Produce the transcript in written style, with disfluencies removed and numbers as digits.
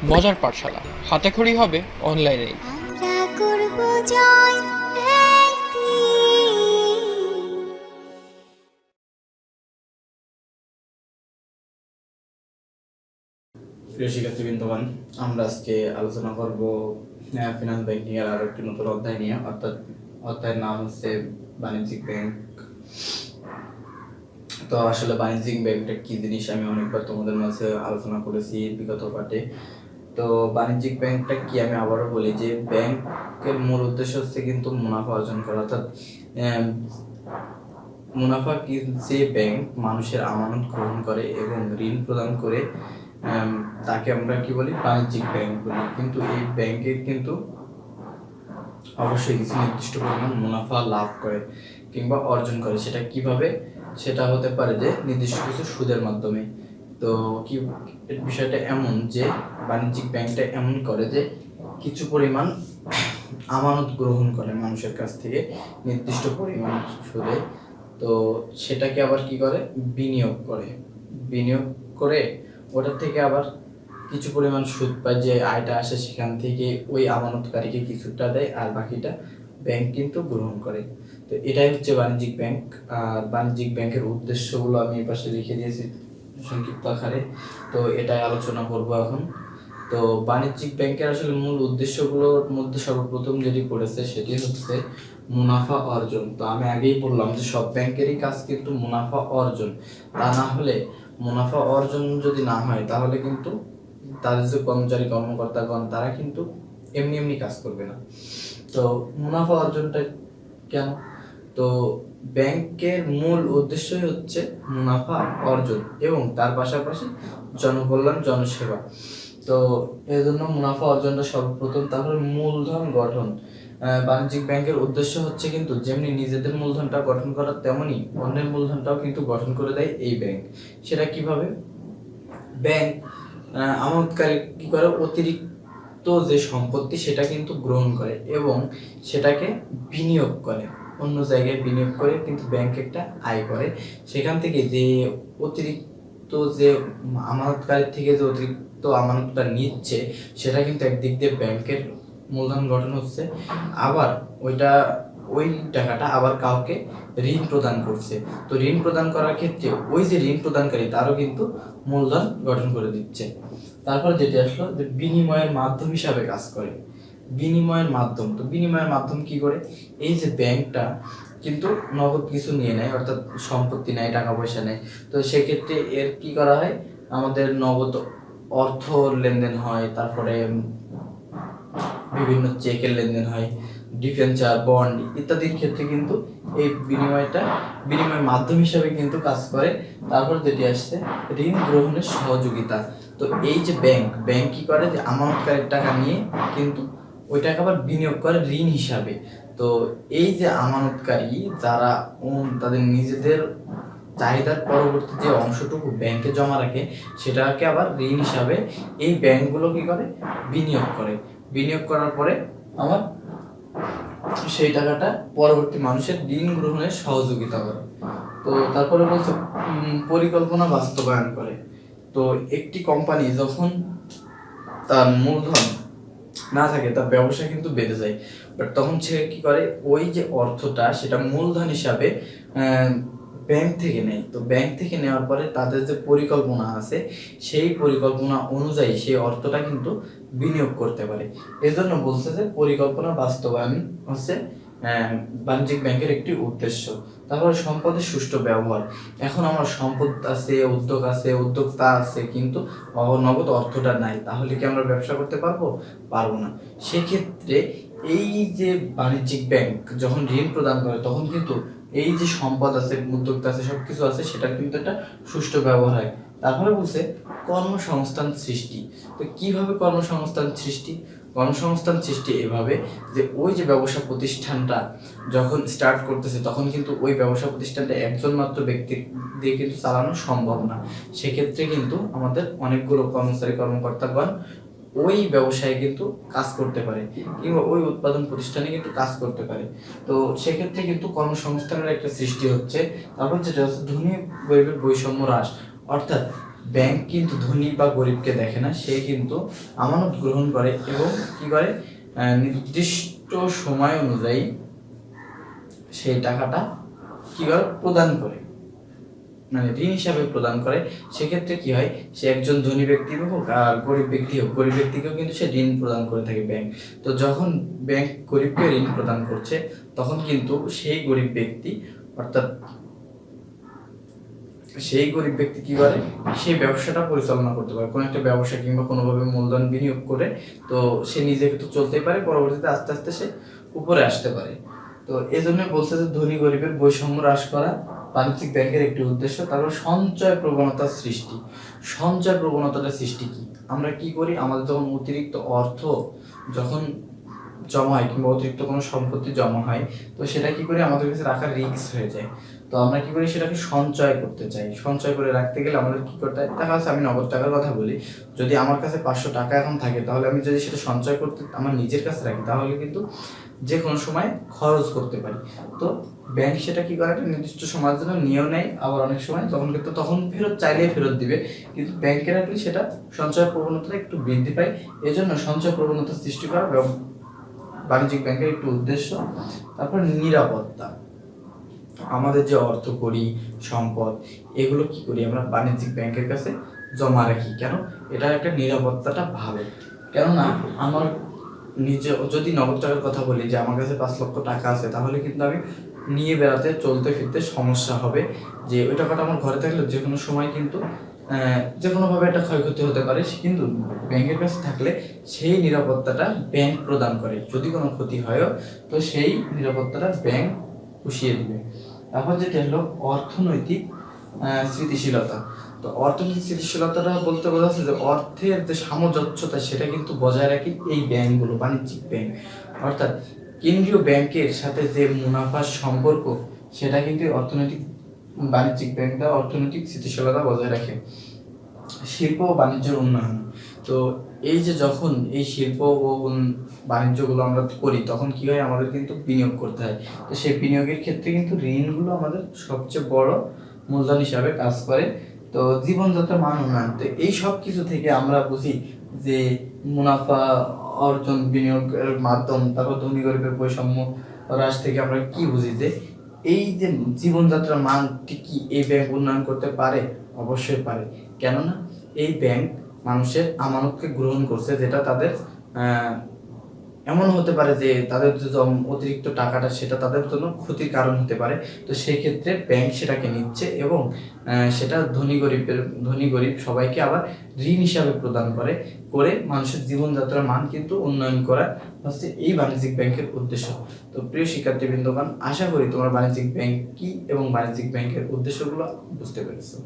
মজার পাঠশালা, হাতেখড়ি হবে অনলাইনেই। আমরা করব জয় একদিন। প্রিয় শিক্ষার্থীবৃন্দগণ, আমরা আজকে আলোচনা করব ফিনান্স ব্যাংকিং এর আরো একটি নতুন অধ্যায় নিয়ে, অর্থাৎ অধ্যায়ের নাম হচ্ছে বাণিজ্যিক ব্যাংক। তো আসলে বাণিজ্যিক ব্যাংকটা কি জিনিস আমি অনেকবার তোমাদের মাঝে আলোচনা করেছি বিগত পাঠে। তো বাণিজ্যিক ব্যাংকটা কি আমি আবারও বলি যে ব্যাংকের মূল উদ্দেশ্য হচ্ছে কিন্তু মুনাফা অর্জন করা, অর্থাৎ মুনাফা কি যে ব্যাংক মানুষের আমানত গ্রহণ করে এবং ঋণ প্রদান করে তাকে আমরা কি বলি, বাণিজ্যিক ব্যাংক বলি। কিন্তু এই ব্যাংকে কিন্তু অবশ্যই কিছু নির্দিষ্ট পরিমাণ মুনাফা লাভ করে কিংবা অর্জন করে। সেটা কিভাবে? সেটা হতে পারে যে নির্দিষ্ট কিছু সুদের মাধ্যমে। তো কি বিষয়টা এমন যে বাণিজ্যিক ব্যাংকটা এমন করে যে কিছু পরিমাণ আমানত গ্রহণ করে মানুষের কাছ থেকে নির্দিষ্ট পরিমাণ সুদে। তো সেটাকে আবার কি করে, বিনিয়োগ করে ওটার থেকে আবার কিছু পরিমাণ সুদ পায়, যে আয়টা আসে সেখান থেকে ওই আমানতকারীকে কিছুটা দেয় আর বাকিটা ব্যাংক কিন্তু গ্রহণ করে। তো এটাই হচ্ছে বাণিজ্যিক ব্যাংক। আর বাণিজ্যিক ব্যাংকের উদ্দেশ্যগুলো আমি এই পাশে লিখে দিয়েছি সংক্ষিপ্ত আকারে, তো এটাই আলোচনা করব এখন। তো বাণিজ্যিক ব্যাংকের আসলে মূল উদ্দেশ্যগুলোর মধ্যে সর্বপ্রথম যেটি পড়েছে সেটি হচ্ছে মুনাফা অর্জন। তো আমি আগেই বললাম যে সব ব্যাংকেরই কাজ কিন্তু মুনাফা অর্জন। তা না হলে, মুনাফা অর্জন যদি না হয় তাহলে কিন্তু তাদের যে কর্মচারী কর্মকর্তাগণ তারা কিন্তু এমনি এমনি কাজ করবে না। তো মুনাফা অর্জনটা কেন? তো ব্যাংকের মূল উদ্দেশ্যই হচ্ছে মুনাফা অর্জন এবং তার পাশাপাশি জনকল্যাণ, জনসেবা। তো এই জন্য মুনাফা অর্জনটা সর্বপ্রথম। তারপরে মূলধন গঠন। বাণিজ্যিক ব্যাংকের উদ্দেশ্য হচ্ছে কিন্তু যেমনি নিজেদের মূলধনটা গঠন করা, তেমনি অন্যের মূলধনটাও কিন্তু গঠন করে দেয় এই ব্যাংক। সেটা কিভাবে? ব্যাংক আমানতকারী কি করে, অতিরিক্ত যে সম্পত্তি সেটা কিন্তু গ্রহণ করে এবং সেটাকে বিনিয়োগ করে, অন্য জায়গায় বিনিয়োগ করে কিন্তু ব্যাংক একটা আয় করে। সেখান থেকে যে অতিরিক্ত যে আমানতকারীর থেকে যে অতিরিক্ত আমানতটা নিচ্ছে সেটা কিন্তু একদিক দিয়ে ব্যাংকের মূলধন গঠন হচ্ছে, আবার ওই টাকাটা আবার কাউকে ঋণ প্রদান করছে। তো ঋণ প্রদান করার ক্ষেত্রে ওই যে ঋণ প্রদানকারী তারও কিন্তু মূলধন গঠন করে দিচ্ছে। তারপর যেটি আসলো যে বিনিময়ের মাধ্যম হিসাবে কাজ করে। বিনিময়ের মাধ্যম, তো বিনিময়ের মাধ্যম কি করে? এই যে ব্যাংকটা কিন্তু নগদ কিছু নিয়ে নেয়, অর্থাৎ সম্পত্তি নেয়, টাকা পয়সা নেয়। তো সেক্ষেত্রে এর কি করা হয়, আমাদের নগদ অর্থ লেনদেন হয়, তারপরে বিভিন্ন চেকের লেনদেন হয়, ডিফেন্সার, বন্ড ইত্যাদির ক্ষেত্রে কিন্তু এই বিনিময় মাধ্যম হিসাবে কিন্তু কাজ করে। তারপর যেটি আসছে ঋণ গ্রহণের সহযোগিতা। তো এই যে ব্যাংক কি করে, যে আমানতকারীর টাকা নিয়ে কিন্তু ওই টাকা আবার বিনিয়োগ করে ঋণ হিসাবে। তো এই যে আমানতকারী যারা তাদের নিজেদের চাহিদার পরবর্তী যে অংশটুকু ব্যাংকে জমা রাখে সেটাকে আবার ঋণ হিসাবে এই ব্যাংকগুলো কি করে, বিনিয়োগ করার পরে আমার সেই টাকাটা পরবর্তী মানুষের ঋণ গ্রহণের সহযোগিতা করে। তো তারপরে বলছে পরিকল্পনা বাস্তবায়ন করে। তো একটি কোম্পানি যখন তার মূলধন না থাকে তার ব্যবসা কিন্তু বেড়ে যায়, বাট তখন সে কি করে, ওই যে অর্থটা সেটা মূলধন হিসাবে ব্যাংক থেকে নেয়। তো ব্যাংক থেকে নেওয়ার পরে তাদের যে পরিকল্পনা আছে সেই পরিকল্পনা অনুযায়ী সেই অর্থটা কিন্তু বিনিয়োগ করতে পারে। এজন্য বলছে যে পরিকল্পনা বাস্তবায়ন হচ্ছে বাণিজ্যিক ব্যাংকের একটি উদ্দেশ্য। তারপরে সম্পদের সুষ্ঠু ব্যবহার। এখন আমার সম্পদ আছে, উদ্যোক্তা আছে, কিন্তু নগদ অর্থটা নাই, তাহলে কি আমরা ব্যবসা করতে পারবো না। সেক্ষেত্রে এই যে বাণিজ্যিক ব্যাংক যখন ঋণ প্রদান করে তখন কিন্তু এই যে সম্পদ আছে, উদ্যোক্তা আছে, সবকিছু আছে, সেটার কিন্তু একটা সুষ্ঠু ব্যবহার হয়। তারপরে বলছে কর্মসংস্থান সৃষ্টি। তো কিভাবে কর্মসংস্থান সৃষ্টি এভাবে যে ওই যে ব্যবসা প্রতিষ্ঠানটা যখন স্টার্ট করতেছে তখন কিন্তু ওই ব্যবসা প্রতিষ্ঠানটা একজন মাত্র ব্যক্তি দিয়ে কিন্তু চালানো সম্ভব না। সেক্ষেত্রে কিন্তু আমাদের অনেকগুলো কর্মকর্তাগণ ওই ব্যবসায় কিন্তু কাজ করতে পারে কিংবা ওই উৎপাদন প্রতিষ্ঠানে কিন্তু কাজ করতে পারে। তো সেক্ষেত্রে কিন্তু কর্মসংস্থানের একটা সৃষ্টি হচ্ছে। তারপর যেটা হচ্ছে ধনী গরিবের বৈষম্য হ্রাস, অর্থাৎ ব্যাংক কিন্তু ধনী বা গরিবকে দেখে না, সে কিন্তু আমানত গ্রহণ করে এবং কি করে নির্দিষ্ট সময় অনুযায়ী সেই টাকাটা কি করে প্রদান করে, মানে ঋণ হিসাবে প্রদান করে। সেক্ষেত্রে কি হয়, সে একজন ধনী ব্যক্তি হোক আর গরিব ব্যক্তি হোক, গরিব ব্যক্তিকেও কিন্তু সে ঋণ প্রদান করে থাকে ব্যাংক। তো যখন ব্যাংক গরিবকে ঋণ প্রদান করছে তখন কিন্তু সেই গরিব ব্যক্তি, অর্থাৎ সেই গরিব ব্যক্তি কি করে, সেই ব্যবসাটা পরিচালনা করতে পারে, কোনো একটা ব্যবসা কিংবা কোনোভাবে মূলধন বিনিয়োগ করে। তো সে নিজেকে তো চলতেই পারে, পরবর্তীতে আস্তে আস্তে সে উপরে আসতে পারে। তো এই জন্য বলছে যে ধনী গরিবের বৈষম্য হ্রাস করা বাণিজ্যিক ব্যাংকের একটি উদ্দেশ্য। তারপর সঞ্চয় প্রবণতার সৃষ্টি। সঞ্চয় প্রবণতাটা সৃষ্টি কি, আমরা কি করি, আমাদের যখন অতিরিক্ত অর্থ যখন জমা হয় কিংবা অতিরিক্ত কোনো সম্পত্তি জমা হয়, তো সেটা কি করি, আমাদের কাছে রাখার রিস্ক হয়ে যায়। তো আমরা কি করি, সেটাকে সঞ্চয় করতে চাই। সঞ্চয় করে রাখতে গেলে আমাদের কি করতে হয়, দেখা যাচ্ছে আমি নগদ টাকার কথা বলি, যদি আমার কাছে 500 টাকা এখন থাকে, তাহলে আমি যদি সেটা সঞ্চয় করতে আমার নিজের কাছে রাখি, তাহলে কিন্তু যে কোনো সময় খরচ করতে পারি। তো ব্যাংক সেটা কি করে, একটা নির্দিষ্ট সময়ের জন্য নিয়েও নেয়, আবার অনেক সময় তখন ফেরত চাইলেই ফেরত দিবে, কিন্তু ব্যাংকে রাখলে সেটা সঞ্চয় প্রবণতাটা একটু বৃদ্ধি পায়। এই জন্য সঞ্চয় প্রবণতা সৃষ্টি করা বাণিজ্যিক ব্যাংকের একটু উদ্দেশ্য। তারপর নিরাপত্তা। আমাদের যে অর্থ করি, সম্পদ, এগুলো কি করি, আমরা বাণিজ্যিক ব্যাংকের কাছে জমা রাখি। কেন, এটার একটা নিরাপত্তাটা ভালো। কেননা আমার নিজে যদি নগদ টাকার কথা বলি, যে আমার কাছে 5 লক্ষ টাকা আছে, তাহলে কিন্তু আমি নিয়ে বেড়াতে চলতে ফিরতে সমস্যা হবে। যে ওই টাকাটা আমার ঘরে থাকলে যে কোনো সময় কিন্তু যে কোনোভাবে একটা ক্ষয়ক্ষতি হতে পারে, কিন্তু ব্যাংকের কাছে থাকলে সেই নিরাপত্তাটা ব্যাংক প্রদান করে। যদি কোনো ক্ষতি হয়ও, তো সেই নিরাপত্তাটা ব্যাংক পুষিয়ে দিবে। তারপর যেটা হলো অর্থনৈতিক স্থিতিশীলতা। তো অর্থনৈতিক স্থিতিশীলতাটা বলতে বোঝাচ্ছে যে অর্থের যে সামঞ্জস্যতা, সেটা কিন্তু বজায় রাখে এই ব্যাংকগুলো, বাণিজ্যিক ব্যাংক। অর্থাৎ কেন্দ্রীয় ব্যাংকের সাথে যে মুনাফার সম্পর্ক, সেটা কিন্তু বাণিজ্যিক ব্যাংকটা অর্থনৈতিক স্থিতিশীলতা বজায় রাখে। শিল্প ও বাণিজ্যের উন্নয়ন। তো এই যে যখন এই শিল্প ও বাণিজ্যগুলো আমরা করি, তখন কি হয়, আমাদের কিন্তু বিনিয়োগ করতে হয়। তো সেই বিনিয়োগের ক্ষেত্রে কিন্তু ঋণগুলো আমাদের সবচেয়ে বড় মূলধন হিসাবে কাজ করে। তো জীবনযাত্রার মান উন্নয়ন, তো এই সব কিছু থেকে আমরা বুঝি যে মুনাফা অর্জন, বিনিয়োগের মাধ্যম, তারপর ধনী গরিবের বৈষম্য হ্রাস থেকে আমরা কি বুঝি, যে এই যে জীবনযাত্রার মানটি কি এই ব্যাংক উন্নয়ন করতে পারে? অবশ্যই পারে। কেননা এই ব্যাংক মানুষের আমানতকে গ্রহণ করছে, যেটা তাদের এমন হতে পারে যে তাদের যে অতিরিক্ত টাকাটা, সেটা তাদের জন্য ক্ষতির কারণ হতে পারে। তো সেই ক্ষেত্রে ব্যাংক সেটাকে নিচ্ছে এবং সেটা ধনী গরিব সবাইকে আবার ঋণ হিসাবে প্রদান করে মানুষের জীবনযাত্রার মান কিন্তু উন্নয়ন করা হচ্ছে এই বাণিজ্যিক ব্যাংকের উদ্দেশ্য। তো প্রিয় শিক্ষার্থীবৃন্দগণ, আশা করি তোমরা বাণিজ্যিক ব্যাংক কি এবং বাণিজ্যিক ব্যাংকের উদ্দেশ্যগুলো বুঝতে পেরেছো।